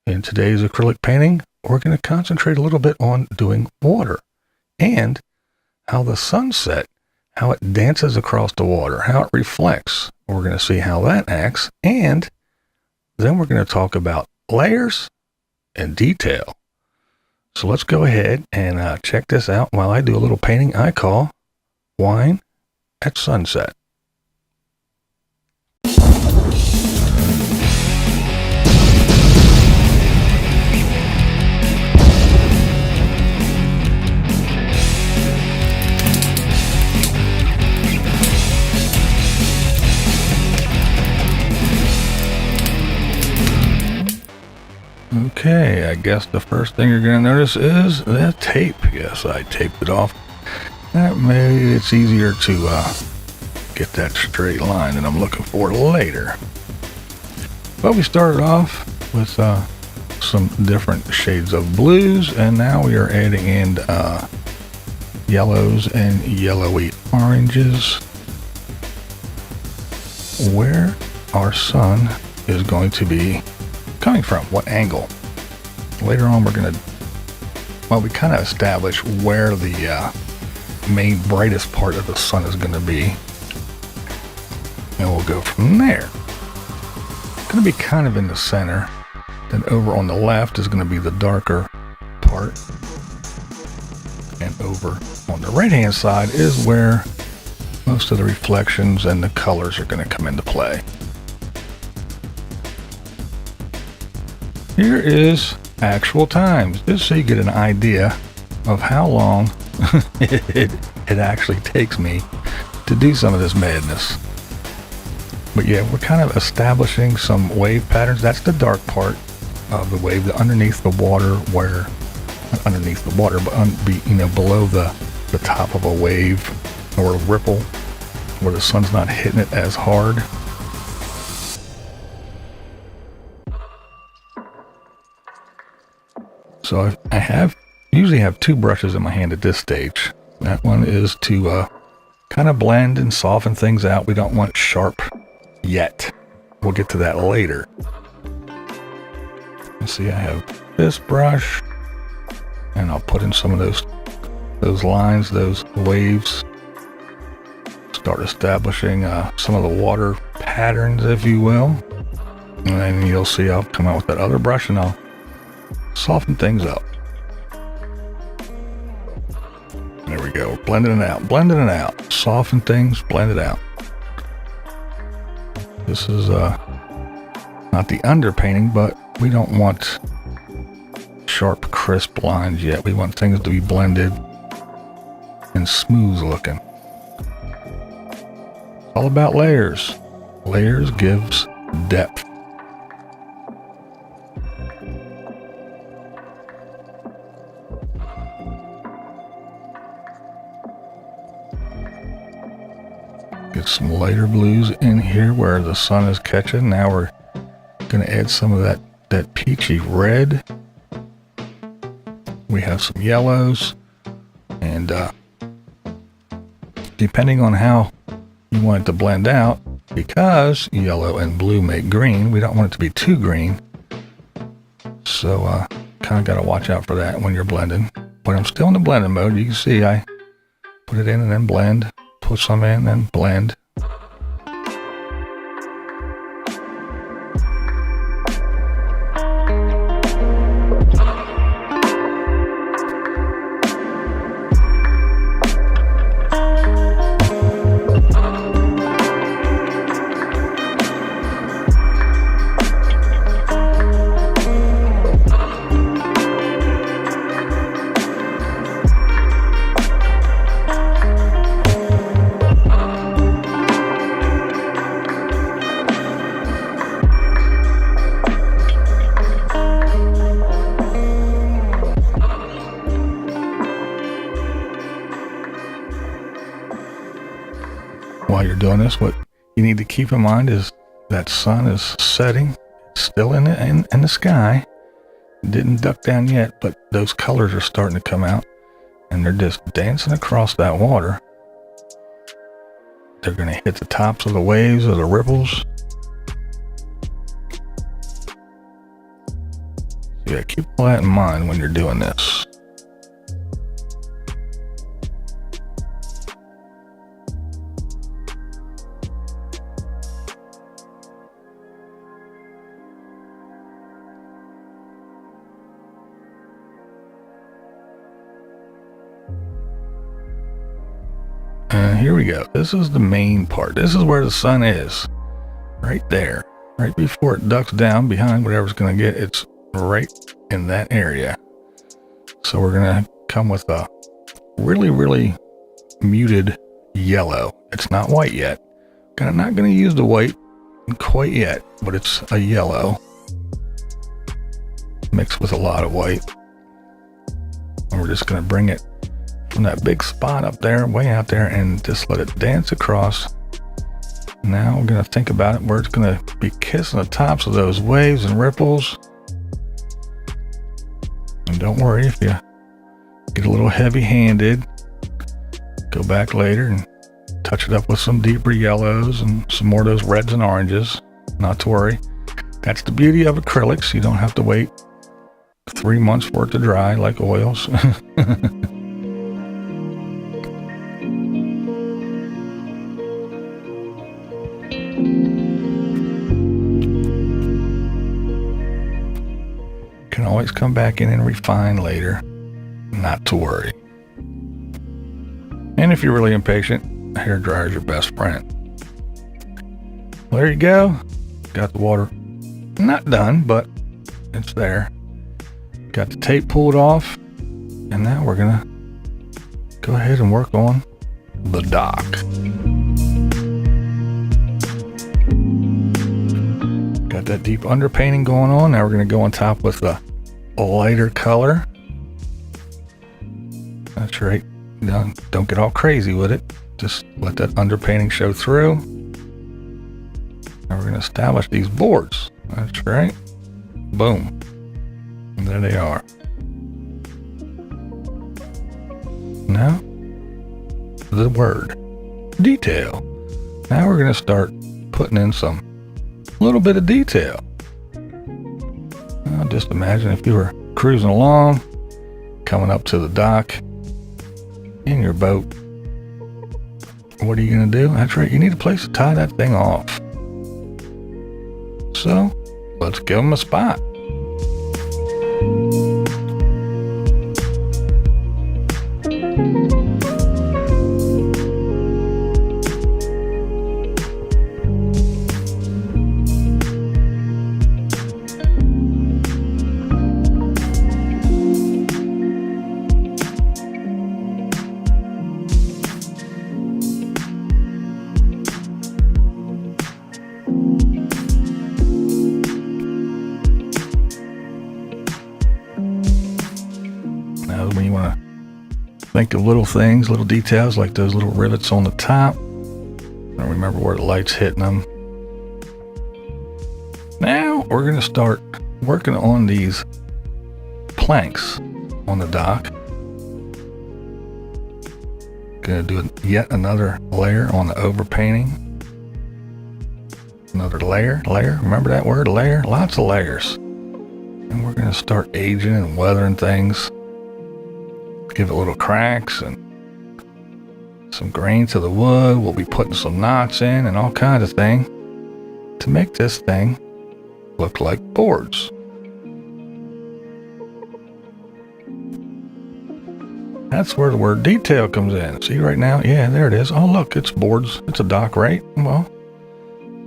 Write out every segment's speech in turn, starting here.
In today's acrylic painting, we're going to concentrate a little bit on doing water and how the sunset, how it dances across the water, how it reflects. We're going to see how that acts, and then we're going to talk about layers and detail. So let's go ahead and check this out while I do a little painting I call Wine at Sunset. Okay, I guess the first thing you're going to notice is the tape. Yes, I taped it off. That made it easier to get that straight line that I'm looking for later. But we started off with some different shades of blues, and now we are adding in yellows and yellowy oranges, where our sun is going to be coming from, what angle. Later on we kind of establish where the main brightest part of the sun is going to be, and we'll go from there. It's going to be kind of in the center, then over on the left is going to be the darker part, and over on the right hand side is where most of the reflections and the colors are going to come into play. Here is actual times, just so you get an idea of how long it actually takes me to do some of this madness. But yeah, we're kind of establishing some wave patterns. That's the dark part of the wave, underneath the water, where not underneath the water, but below the top of a wave or a ripple, where the sun's not hitting it as hard. So I usually have two brushes in my hand at this stage. That one is to kind of blend and soften things out. We don't want it sharp yet. We'll get to that later. You see, I have this brush, and I'll put in some of those lines, those waves. Start establishing some of the water patterns, if you will. And then you'll see I'll come out with that other brush, and I'll soften things up. There we go. Blending it out. Soften things, blend it out. This is not the underpainting, but we don't want sharp, crisp lines yet. We want things to be blended and smooth looking. It's all about layers. Layers gives depth. Get some lighter blues in here where the sun is catching. Now we're going to add some of that peachy red. We have some yellows, and depending on how you want it to blend out, because yellow and blue make green, we don't want it to be too green. So kind of got to watch out for that when you're blending. But I'm still in the blending mode. You can see I put it in and then blend. Put some in and blend. While you're doing this, what you need to keep in mind is that sun is setting, still in the sky. It didn't duck down yet, but those colors are starting to come out, and they're just dancing across that water. They're going to hit the tops of the waves or the ripples. Yeah, keep all that in mind when you're doing this. And here we go. This is the main part. This is where the sun is. Right there. Right before it ducks down behind whatever's going to get. It's right in that area. So we're going to come with a really, really muted yellow. It's not white yet. I'm not going to use the white quite yet, but it's a yellow mixed with a lot of white. And we're just going to bring it from that big spot up there, way out there, and just let it dance across. Now we're going to think about it where it's going to be kissing the tops of those waves and ripples. And don't worry if you get a little heavy-handed, go back later and touch it up with some deeper yellows and some more of those reds and oranges. Not to worry. That's the beauty of acrylics. You don't have to wait 3 months for it to dry like oils. Can always come back in and refine later. Not to worry. And if you're really impatient, a hair dryer is your best friend. Well, there you go. Got the water not done, but it's there. Got the tape pulled off, and now we're gonna go ahead and work on the dock. Got that deep underpainting going on. Now we're gonna go on top with the lighter color. That's right. Don't get all crazy with it. Just let that underpainting show through. Now we're going to establish these boards. That's right. Boom. And there they are. Now, the word detail. Now we're going to start putting in some little bit of detail. Now just imagine if you were cruising along, coming up to the dock in your boat. What are you going to do? That's right. You need a place to tie that thing off. So let's give them a spot. When you want to think of little things, little details like those little rivets on the top, and remember where the light's hitting them. Now we're going to start working on these planks on the dock. Going to do yet another layer on the overpainting. Another layer. Remember that word, layer? Lots of layers. And we're going to start aging and weathering things. Give it little cracks and some grain to the wood. We'll be putting some knots in and all kinds of things to make this thing look like boards. That's where the word detail comes in. See right now? Yeah, there it is. Oh, look, it's boards. It's a dock, right? Well,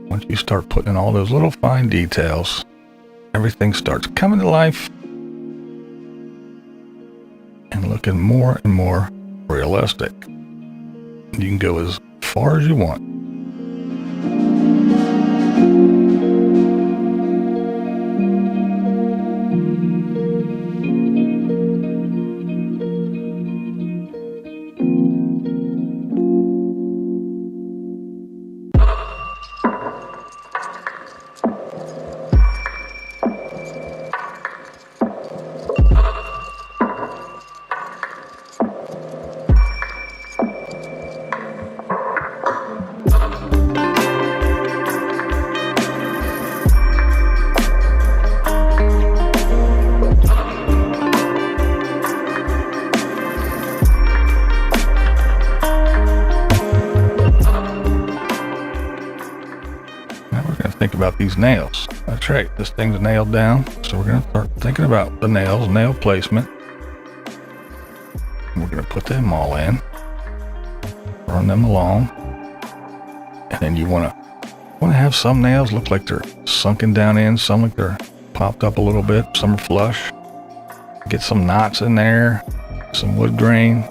once you start putting in all those little fine details, everything starts coming to life and looking more and more realistic. You can go as far as you want. think about these nails. That's right, this thing's nailed down. So we're gonna start thinking about the nails, nail placement. We're gonna put them all in, run them along. And then you wanna have some nails look like they're sunken down in, some like they're popped up a little bit, some are flush. Get some knots in there, some wood grain.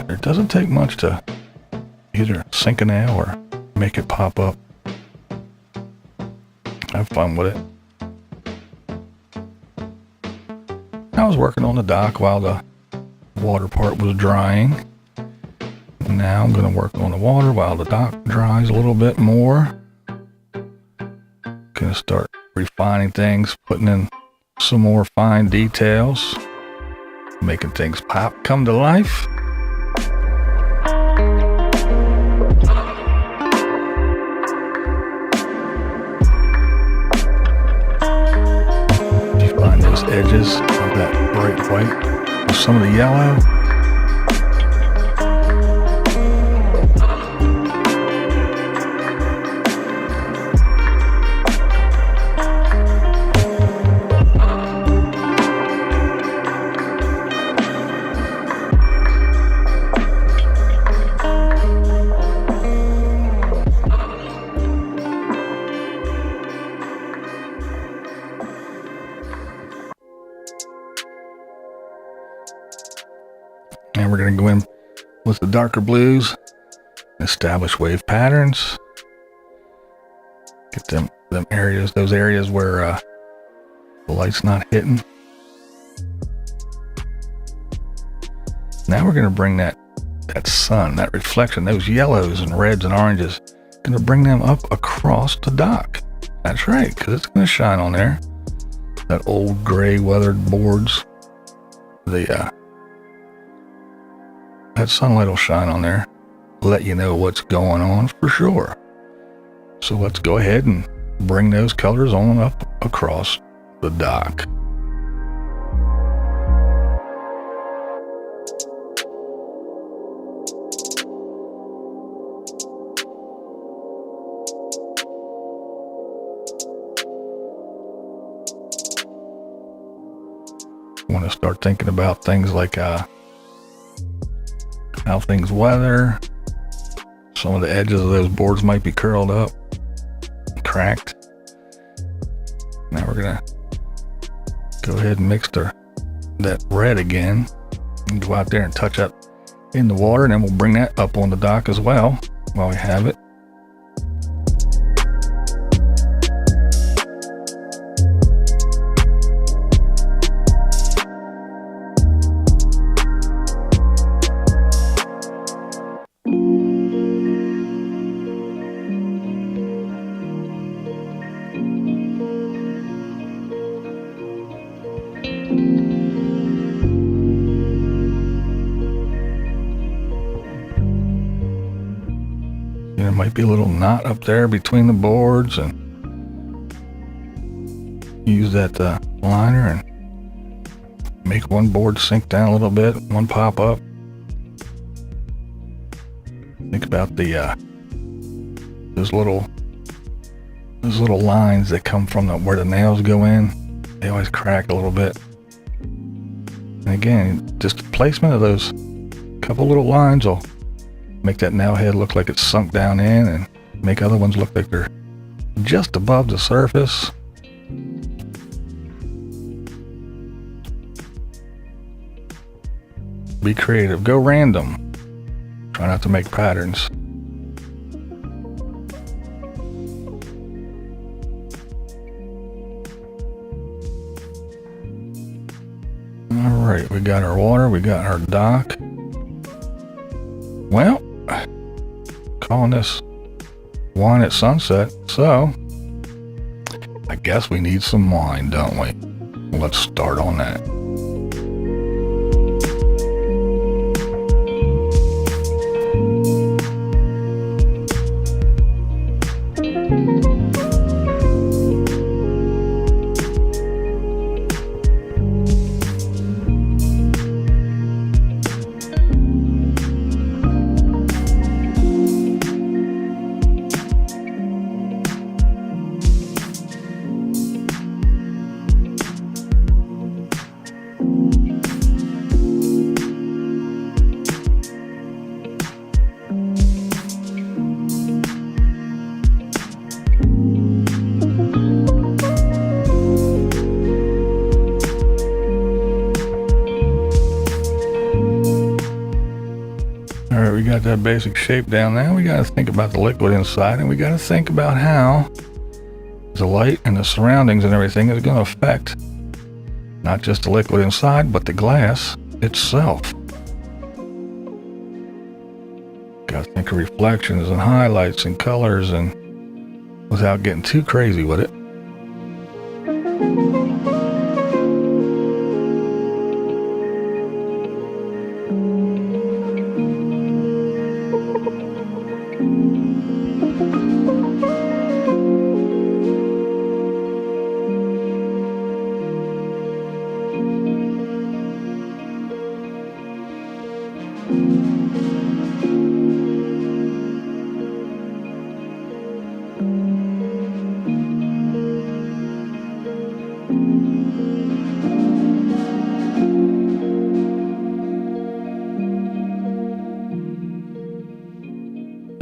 It doesn't take much to either sink a nail or make it pop up. Have fun with it. I was working on the dock while the water part was drying. Now I'm going to work on the water while the dock dries a little bit more. Going to start refining things, putting in some more fine details, making things pop, come to life. Edges of that bright white with some of the yellow. And we're going to go in with the darker blues, establish wave patterns, get them areas, those areas where the light's not hitting. Now we're going to bring that sun, that reflection, those yellows and reds and oranges, going to bring them up across the dock. That's right, because it's going to shine on there. That old gray weathered boards, that sunlight will shine on there, let you know what's going on for sure. So let's go ahead and bring those colors on up across the dock. Want to start thinking about things like how things weather. Some of the edges of those boards might be curled up, cracked. Now we're gonna go ahead and mix that red again and go out there and touch up in the water, and then we'll bring that up on the dock as well while we have it. There might be a little knot up there between the boards, and use that liner and make one board sink down a little bit, one pop up. Think about those little lines that come from where the nails go in. They always crack a little bit. And again, just the placement of those couple little lines will make that nail head look like it's sunk down in, and make other ones look like they're just above the surface. Be creative, go random. Try not to make patterns. All right, we got our water, we got our dock. Well, calling this wine at sunset, so I guess we need some wine, don't we? Let's start on that. got that basic shape down there. We got to think about the liquid inside, and we got to think about how the light and the surroundings and everything is going to affect not just the liquid inside, but the glass itself. Got to think of reflections and highlights and colors, and without getting too crazy with it.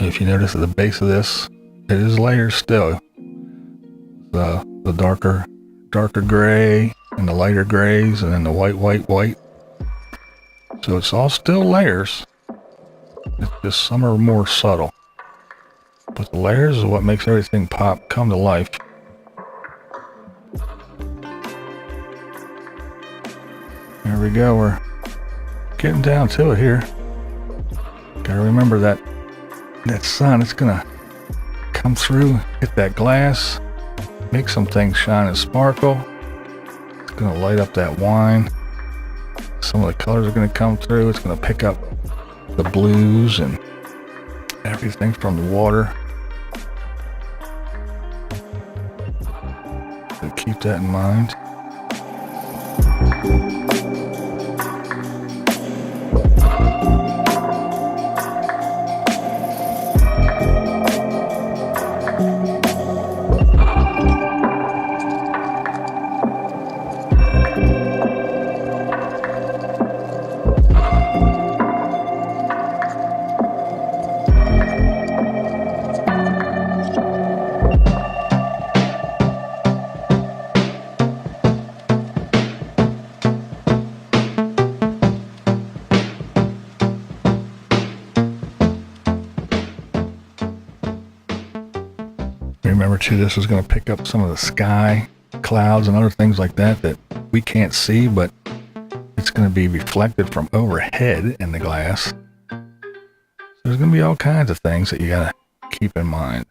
If you notice at the base of this, it is layers still. The darker gray and the lighter grays, and then the white. So it's all still layers. It's just some are more subtle. But the layers is what makes everything come to life. There we go. We're getting down to it here. Gotta remember that sun, it's gonna come through, hit that glass, make some things shine and sparkle. It's gonna light up that wine. Some of the colors are gonna come through. It's gonna pick up the blues and everything from the water. So keep that in mind. Remember too, this is going to pick up some of the sky, clouds, and other things like that we can't see, but it's going to be reflected from overhead in the glass. So there's going to be all kinds of things that you got to keep in mind.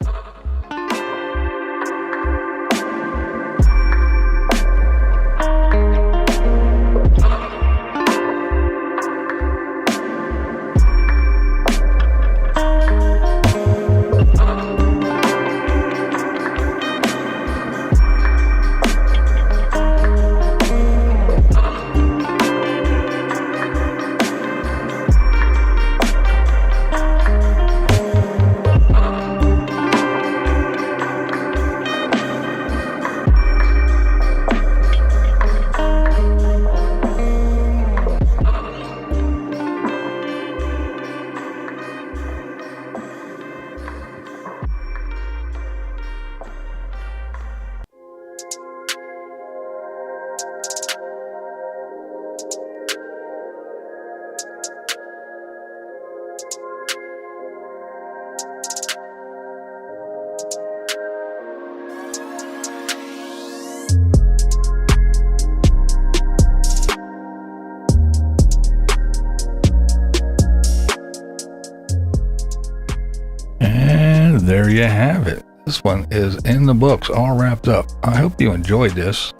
There you have it. This one is in the books, all wrapped up. I hope you enjoyed this.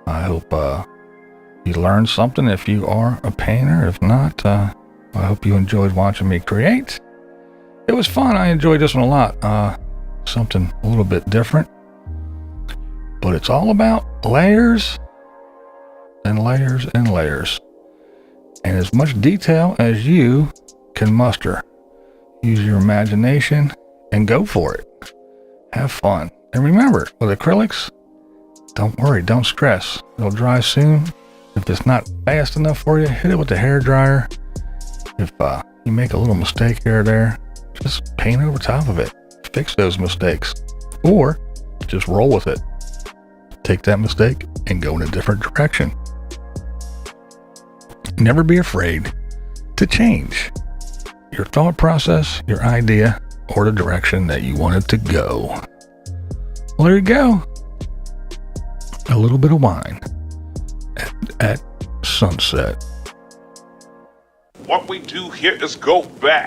I hope you learned something if you are a painter. If not, I hope you enjoyed watching me create. It was fun. I enjoyed this one a lot. Something a little bit different. But it's all about layers and layers and layers. And as much detail as you can muster. Use your imagination and go for it. Have fun. And remember, with acrylics, don't worry, don't stress. It'll dry soon. If it's not fast enough for you, hit it with the hair dryer. If you make a little mistake here or there, just paint over top of it. Fix those mistakes. Or just roll with it. Take that mistake and go in a different direction. Never be afraid to change. your thought process, your idea, or the direction that you want it to go. Well, there you go. A little bit of wine at sunset. What we do here is go back.